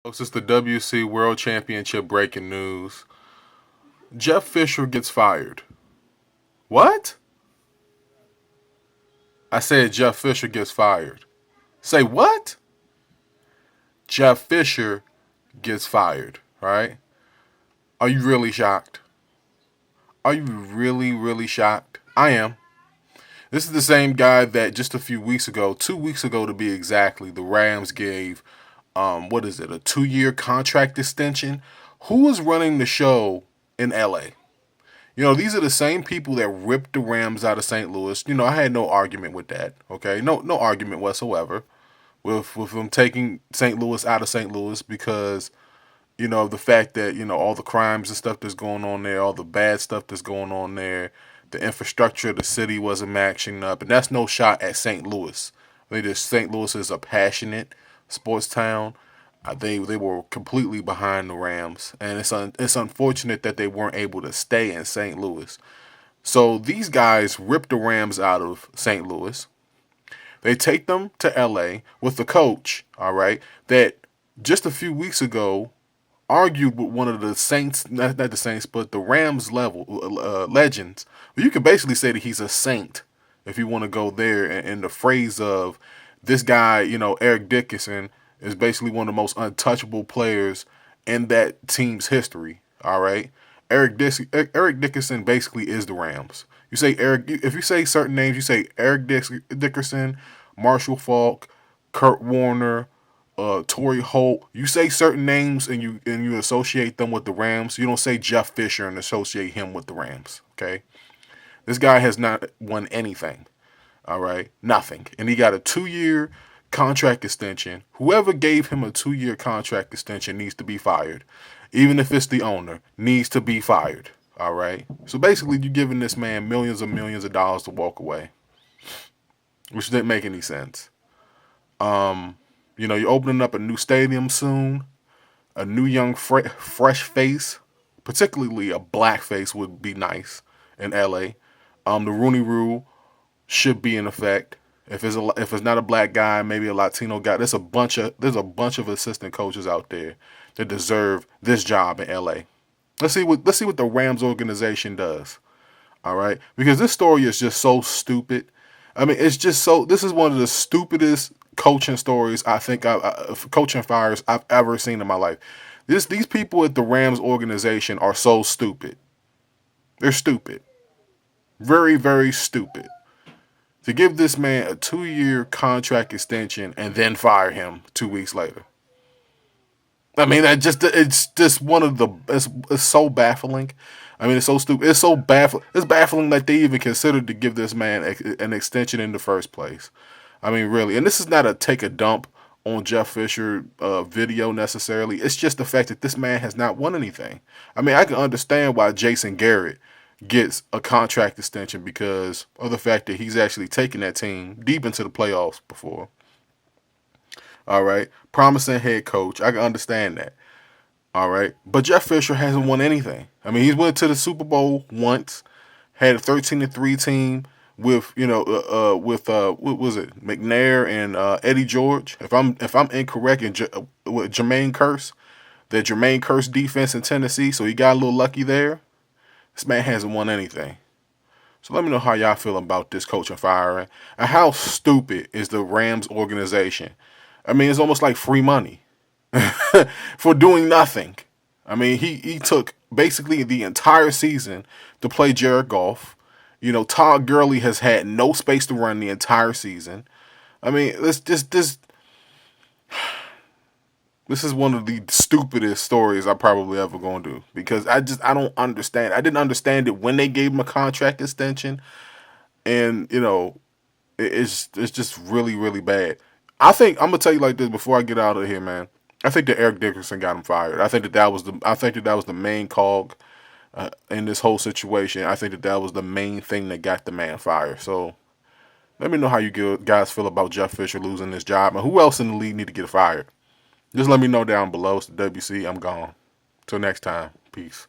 Folks, it's the WC World Championship breaking news. Jeff Fisher gets fired. What? I said Jeff Fisher gets fired. Say what? Jeff Fisher gets fired, right? Are you really shocked? Are you really, really shocked? I am. This is the same guy that just a few weeks ago, 2 weeks ago to be exactly, the Rams gave, what is it, a 2-year contract extension? Who was running the show in LA? These are the same people that ripped the Rams out of St. Louis. I had no argument with that. Okay, no argument whatsoever with them taking St. Louis out of St. Louis because of the fact that all the crimes and stuff that's going on there, all the bad stuff that's going on there, the infrastructure of the city wasn't matching up, and that's no shot at St. Louis. St. Louis is a passionate sports town. They were completely behind the Rams, and it's unfortunate that they weren't able to stay in St. Louis. So these guys ripped the Rams out of St. Louis. They take them to LA with the coach, all right, that just a few weeks ago argued with one of the Saints, not the Saints, but the Rams level legends. Well, you could basically say that he's a saint if you want to go there. And the phrase of this guy, Eric Dickerson, is basically one of the most untouchable players in that team's history. All right, Eric Dickerson basically is the Rams. You say Eric, if you say certain names, you say Eric Dickerson, Marshall Faulk, Kurt Warner, Torrey Holt. You say certain names and you associate them with the Rams. You don't say Jeff Fisher and associate him with the Rams. Okay, this guy has not won anything. All right, nothing, and he got a 2-year contract extension. Whoever gave him a 2-year contract extension needs to be fired, even if it's the owner needs to be fired. All right. So basically, you're giving this man millions and millions of dollars to walk away, which didn't make any sense. You're opening up a new stadium soon, a new young fresh face, particularly a black face would be nice in LA. The Rooney Rule should be in effect. If it's not a black guy, maybe a Latino guy. There's a bunch of assistant coaches out there that deserve this job in LA. Let's see what the Rams organization does. All right, because this story is just so stupid. I mean, it's just so. This is one of the stupidest coaching stories I think coaching fires I've ever seen in my life. These people at the Rams organization are so stupid. They're stupid, very very stupid. To give this man a 2-year contract extension and then fire him 2 weeks later. I mean, it's just one of the it's so baffling. I mean, it's so stupid. It's so baffling. It's baffling that they even considered to give this man an extension in the first place. I mean, really. And this is not a take a dump on Jeff Fisher video necessarily. It's just the fact that this man has not won anything. I mean, I can understand why Jason Garrett gets a contract extension because of the fact that he's actually taken that team deep into the playoffs before. All right. Promising head coach. I can understand that. All right. But Jeff Fisher hasn't won anything. I mean, he's went to the Super Bowl once, had a 13-3 team with, what was it? McNair and Eddie George. If I'm incorrect with Jermaine Kearse, the Jermaine Kearse defense in Tennessee, so he got a little lucky there. This man hasn't won anything. So let me know how y'all feel about this coaching firing and how stupid is the Rams organization. I mean, it's almost like free money for doing nothing. I mean, he took basically the entire season to play Jared Goff. Todd Gurley has had no space to run the entire season. I mean, this is one of the stupidest stories I probably ever gonna do because I don't understand. I didn't understand it when they gave him a contract extension, and it's just really really bad. I think I'm gonna tell you like this before I get out of here, man. I think that Eric Dickerson got him fired. I think that was the main cog in this whole situation. I think that was the main thing that got the man fired. So let me know how you guys feel about Jeff Fisher losing this job and who else in the league need to get fired. Just let me know down below. It's the WC. I'm gone. Till next time. Peace.